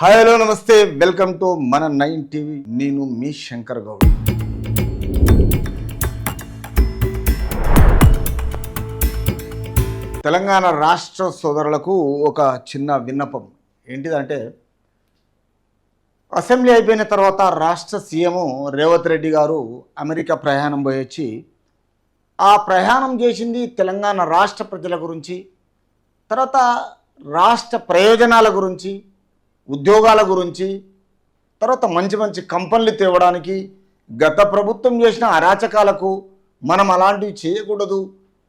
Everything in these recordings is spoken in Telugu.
హాయ్ హలో నమస్తే, వెల్కమ్ టు మన 9 టీవీ. నేను మీ శంకర్ గౌడ్. తెలంగాణ రాష్ట్ర సోదరులకు ఒక చిన్న విన్నపం ఏంటిదంటే, అసెంబ్లీ అయిపోయిన తర్వాత రాష్ట్ర సీఎం రేవంత్ రెడ్డి గారు అమెరికా ప్రయాణం పోయొచ్చి ఆ ప్రయాణం చేసింది తెలంగాణ రాష్ట్ర ప్రజల గురించి, తర్వాత రాష్ట్ర ప్రయోజనాల గురించి, ఉద్యోగాల గురించి, తర్వాత మంచి మంచి కంపెనీలు తేవడానికి, గత ప్రభుత్వం చేసిన అరాచకాలకు మనం అలాంటివి చేయకూడదు,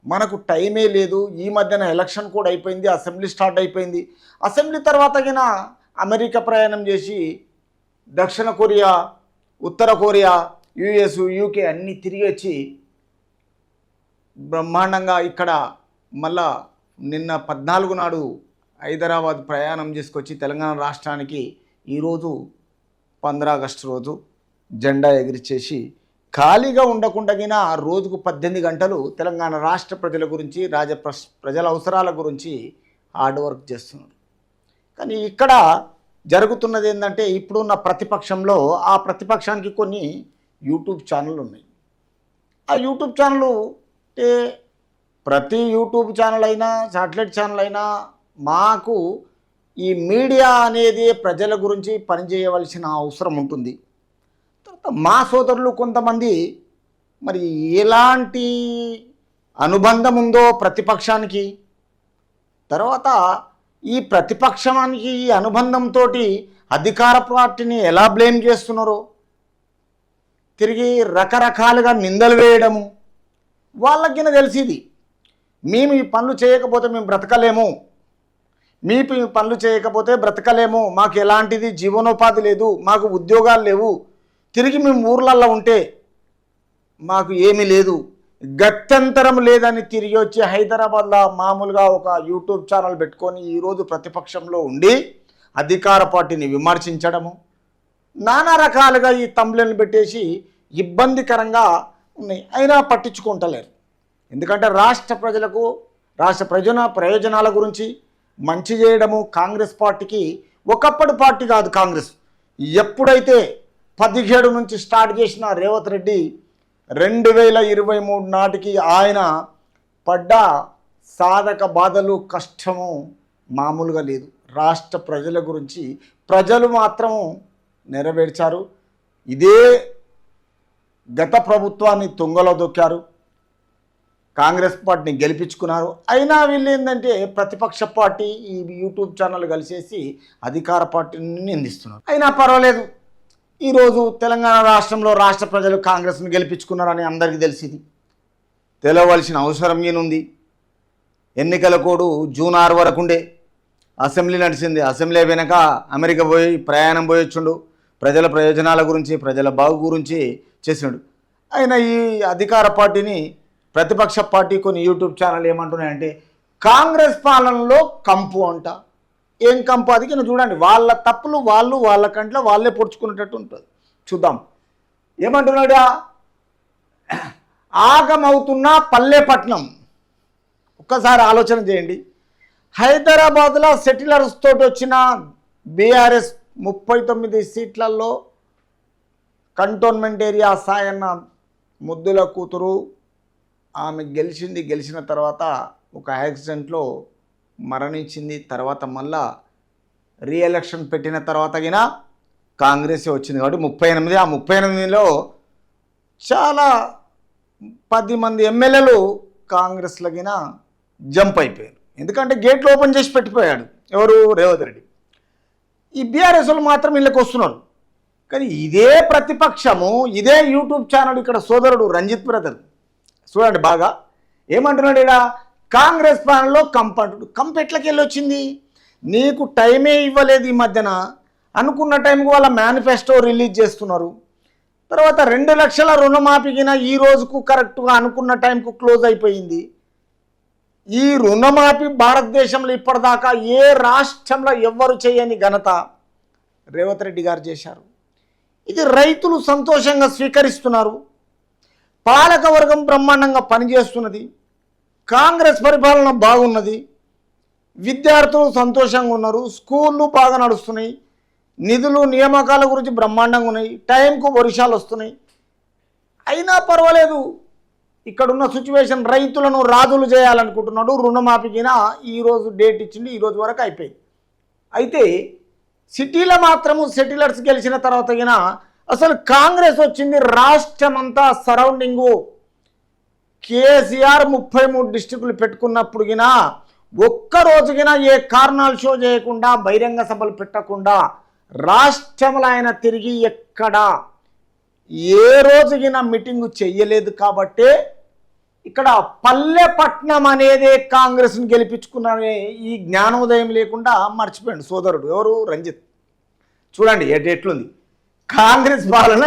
మనకు టైమే లేదు, ఈ మధ్యన ఎలక్షన్ కూడా అయిపోయింది, అసెంబ్లీ స్టార్ట్ అయిపోయింది, అసెంబ్లీ తర్వాతగిన అమెరికా ప్రయాణం చేసి దక్షిణ కొరియా, ఉత్తర కొరియా, యుఎస్, యూకే అన్నీ తిరిగి వచ్చి బ్రహ్మాండంగా ఇక్కడ మళ్ళా నిన్న 14 నాడు హైదరాబాద్ ప్రయాణం చేసుకొచ్చి తెలంగాణ రాష్ట్రానికి ఈరోజు 15 ఆగస్టు రోజు జెండా ఎగిరిచేసి ఖాళీగా ఉండకుండా రోజుకు 18 గంటలు తెలంగాణ రాష్ట్ర ప్రజల గురించి, ప్రజల అవసరాల గురించి హార్డ్ వర్క్ చేస్తున్నారు. కానీ ఇక్కడ జరుగుతున్నది ఏంటంటే, ఇప్పుడున్న ప్రతిపక్షంలో ఆ ప్రతిపక్షానికి కొన్ని యూట్యూబ్ ఛానళ్ళు ఉన్నాయి. ఆ యూట్యూబ్ ఛానళ్ళు అంటే ప్రతి యూట్యూబ్ ఛానల్ అయినా శాటిలైట్ ఛానల్ అయినా మాకు ఈ మీడియా అనేది ప్రజల గురించి పనిచేయవలసిన అవసరం ఉంటుంది. తర్వాత మా సోదరులు కొంతమంది మరి ఎలాంటి అనుబంధం ఉందో ప్రతిపక్షానికి, తర్వాత ఈ ప్రతిపక్షానికి ఈ అనుబంధంతో అధికార పార్టీని ఎలా బ్లేమ్ చేస్తున్నారో, తిరిగి రకరకాలుగా నిందలు వేయడము, వాళ్ళకిన తెలిసింది. మేము ఈ పనులు చేయకపోతే మేము బ్రతకలేము, మీకు పనులు చేయకపోతే బ్రతకలేము, మాకు ఎలాంటిది జీవనోపాధి లేదు, మాకు ఉద్యోగాలు లేవు, తిరిగి మేము ఊర్లల్లో ఉంటే మాకు ఏమీ లేదు, గత్యంతరం లేదని తిరిగి వచ్చి హైదరాబాద్లో మామూలుగా ఒక యూట్యూబ్ ఛానల్ పెట్టుకొని ఈరోజు ప్రతిపక్షంలో ఉండి అధికార పార్టీని విమర్శించడము, నానా రకాలుగా ఈ తంబ్లెన్లు పెట్టేసి ఇబ్బందికరంగా ఉన్నాయి. అయినా పట్టించుకుంటలేరు. ఎందుకంటే రాష్ట్ర ప్రజలకు, రాష్ట్ర ప్రయోజనాల గురించి మంచి చేయడము కాంగ్రెస్ పార్టీకి ఒకప్పటి పార్టీ కాదు. కాంగ్రెస్ ఎప్పుడైతే 17 నుంచి స్టార్ట్ చేసిన రేవంత్ రెడ్డి 2023 నాటికి ఆయన పడ్డ సాధక బాధలు, కష్టము మామూలుగా లేదు. రాష్ట్ర ప్రజల గురించి ప్రజలు మాత్రం నెరవేర్చారు. ఇదే గత ప్రభుత్వాన్ని తుంగలో దొక్కారు, కాంగ్రెస్ పార్టీని గెలిపించుకున్నారు. అయినా వీళ్ళు ఏంటంటే ప్రతిపక్ష పార్టీ ఈ యూట్యూబ్ ఛానల్ కలిసేసి అధికార పార్టీని నిందిస్తున్నారు. అయినా పర్వాలేదు, ఈరోజు తెలంగాణ రాష్ట్రంలో రాష్ట్ర ప్రజలు కాంగ్రెస్ని గెలిపించుకున్నారని అందరికీ తెలిసింది. తెలవలసిన అవసరం ఏనుంది? ఎన్నికల కోడ్ జూన్ 6 వరకు ఉండే, అసెంబ్లీ నడిచింది, అసెంబ్లీ అయిపోయాక అమెరికా పోయి ప్రయాణం పోయొచ్చుండు, ప్రజల ప్రయోజనాల గురించి, ప్రజల బాగు గురించి చేసిండు. అయినా ఈ అధికార పార్టీని, ప్రతిపక్ష పార్టీ కొన్ని యూట్యూబ్ ఛానల్ ఏమంటున్నాయంటే కాంగ్రెస్ పాలనలో కంపు అంట. ఏం కంపు? అది కింద చూడండి, వాళ్ళ తప్పులు వాళ్ళ కంట్లో వాళ్ళే పొడుచుకునేటట్టు ఉంటుంది. చూద్దాం ఏమంటున్నాడా. ఆగమవుతున్న పల్లెపట్నం. ఒక్కసారి ఆలోచన చేయండి. హైదరాబాద్లో సెటిలర్స్ తోటి వచ్చిన బీఆర్ఎస్ 39 సీట్లలో కంటోన్మెంట్ ఏరియా సాయన్న ముద్దుల కూతురు ఆమె గెలిచింది. గెలిచిన తర్వాత ఒక యాక్సిడెంట్లో మరణించింది. తర్వాత మళ్ళా రీఎలక్షన్ పెట్టిన తర్వాత గిన కాంగ్రెస్ వచ్చింది కాబట్టి 38. ఆ 38లో చాలా 10 మంది ఎమ్మెల్యేలు కాంగ్రెస్లో గిన జంప్ అయిపోయారు. ఎందుకంటే గేట్లు ఓపెన్ చేసి పెట్టిపోయాడు ఎవరు? రేవంత్ రెడ్డి. ఈ బీఆర్ఎస్ వాళ్ళు మాత్రం ఇళ్ళకి వస్తున్నారు. కానీ ఇదే ప్రతిపక్షము, ఇదే యూట్యూబ్ ఛానల్ ఇక్కడ సోదరుడు రంజిత్ బ్రదర్ చూడండి బాగా ఏమంటున్నాడు. ఇక్కడ కాంగ్రెస్ పాలనలో కంపు అంటుడు. కంపు ఎట్లకి వెళ్ళి వచ్చింది? నీకు టైమే ఇవ్వలేదు. ఈ మధ్యన అనుకున్న టైంకి వాళ్ళ మేనిఫెస్టో రిలీజ్ చేస్తున్నారు. తర్వాత 2 లక్షల రుణమాఫీకిన ఈ రోజుకు కరెక్ట్గా అనుకున్న టైంకు క్లోజ్ అయిపోయింది. ఈ రుణమాఫీ భారతదేశంలో ఇప్పటిదాకా ఏ రాష్ట్రంలో ఎవ్వరు చేయని ఘనత రేవంత్ రెడ్డి గారు చేశారు. ఇది రైతులు సంతోషంగా స్వీకరిస్తున్నారు. పాలకవర్గం బ్రహ్మాండంగా పనిచేస్తున్నది. కాంగ్రెస్ పరిపాలన బాగున్నది. విద్యార్థులు సంతోషంగా ఉన్నారు. స్కూళ్ళు బాగా నడుస్తున్నాయి. నిధులు నియామకాల గురించి బ్రహ్మాండంగా ఉన్నాయి, టైంకు వర్షాలు వస్తున్నాయి. అయినా పర్వాలేదు, ఇక్కడున్న సిచ్యువేషన్ రైతులను రాజులు చేయాలనుకుంటున్నాడు. రుణమాఫీకిన ఈరోజు డేట్ ఇచ్చింది, ఈరోజు వరకు అయిపోయింది. అయితే సిటీలో మాత్రము సెటిలర్స్ గెలిచిన తర్వాత అసలు కాంగ్రెస్ వచ్చింది రాష్ట్రం అంతా సరౌండింగు. కేసీఆర్ 33 డిస్ట్రిక్టులు పెట్టుకున్నప్పుడు ఒక్కరోజుగిన ఏ కారణాలు షో చేయకుండా బహిరంగ సభలు పెట్టకుండా రాష్ట్రంలో ఆయన తిరిగి ఎక్కడ ఏ రోజుగిన మీటింగు చెయ్యలేదు. కాబట్టి ఇక్కడ పల్లెపట్నం అనేది కాంగ్రెస్ని గెలిపించుకున్నారనే ఈ జ్ఞానోదయం లేకుండా మర్చిపోయాడు సోదరుడు ఎవరు, రంజిత్. చూడండి ఎట్లుంది కాంగ్రెస్ పాలన.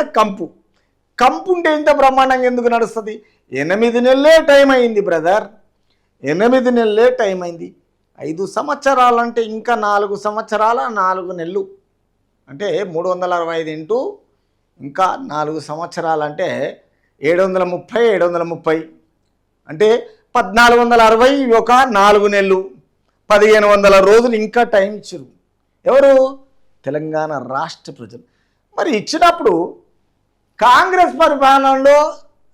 కంపు ఉంటే ఇంత బ్రహ్మాండంగా ఎందుకు నడుస్తుంది? 8 నెలలే టైం అయింది బ్రదర్, 8 నెలలే టైం అయింది. 5 సంవత్సరాలంటే ఇంకా 4 సంవత్సరాల 4 నెలలు అంటే 365 ఇంటూ ఇంకా 4 సంవత్సరాలంటే 730 అంటే 1460 ఒక 4 నెలలు 1500 రోజులు ఇంకా టైం ఇచ్చారు. ఎవరు? తెలంగాణ రాష్ట్ర ప్రజలు. మరి ఇచ్చినప్పుడు కాంగ్రెస్ పరిపాలనలో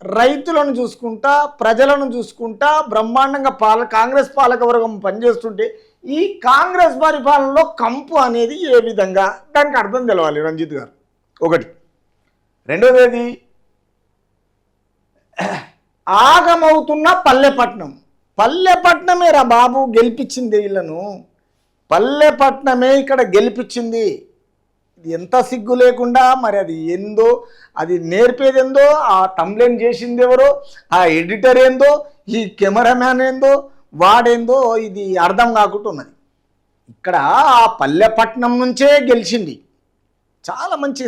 రైతులను చూసుకుంటా ప్రజలను చూసుకుంటా బ్రహ్మాండంగా కాంగ్రెస్ పాలకవర్గం పనిచేస్తుంటే ఈ కాంగ్రెస్ పరిపాలనలో కంపు అనేది ఏ విధంగా, దానికి అర్థం తెలవాలి రంజిత్ గారు. ఒకటి. రెండోది ఆగమవుతున్న పల్లెపట్నమే రా బాబు గెలిపించింది వీళ్ళను. పల్లెపట్నమే ఇక్కడ గెలిపించింది. ఇది ఎంత సిగ్గు లేకుండా, మరి అది ఏందో, అది నేర్పేది ఏందో, ఆ టంబ్లైన్ చేసింది ఎవరో, ఆ ఎడిటర్ ఏందో, ఈ కెమెరామ్యాన్ ఏందో, వాడేందో ఇది అర్థం కాకుండా ఉన్నది. ఇక్కడ ఆ పల్లెపట్నం నుంచే గెలిచింది. చాలా మంచి,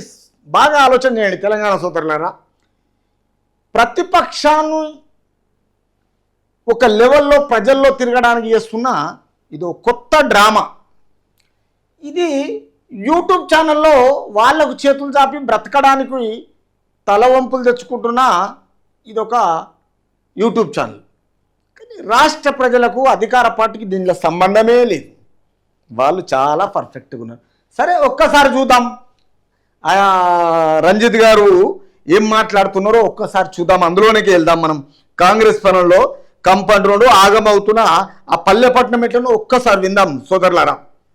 బాగా ఆలోచన చేయండి తెలంగాణ సోదరులారా. ప్రతిపక్షాన్ని ఒక లెవెల్లో ప్రజల్లో తిరగడానికి చేస్తున్న ఇది ఒక కొత్త డ్రామా. ఇది యూట్యూబ్ ఛానల్లో వాళ్ళకు చేతులు చాపి బ్రతకడానికి తలవంపులు తెచ్చుకుంటున్న ఇదొక యూట్యూబ్ ఛానల్. కానీ రాష్ట్ర ప్రజలకు అధికార పార్టీకి దీనిలో సంబంధమే లేదు. వాళ్ళు చాలా పర్ఫెక్ట్గా ఉన్నారు. సరే ఒక్కసారి చూద్దాం రంజిత్ గారు ఏం మాట్లాడుతున్నారో ఒక్కసారి చూద్దాం. అందులోనికి వెళ్దాం మనం. కాంగ్రెస్ పనుల్లో కంపండ్రోడు ఆగమవుతున్న ఆ పల్లెపట్నం ఎట్లనో ఒక్కసారి విందాం సోదరులారా.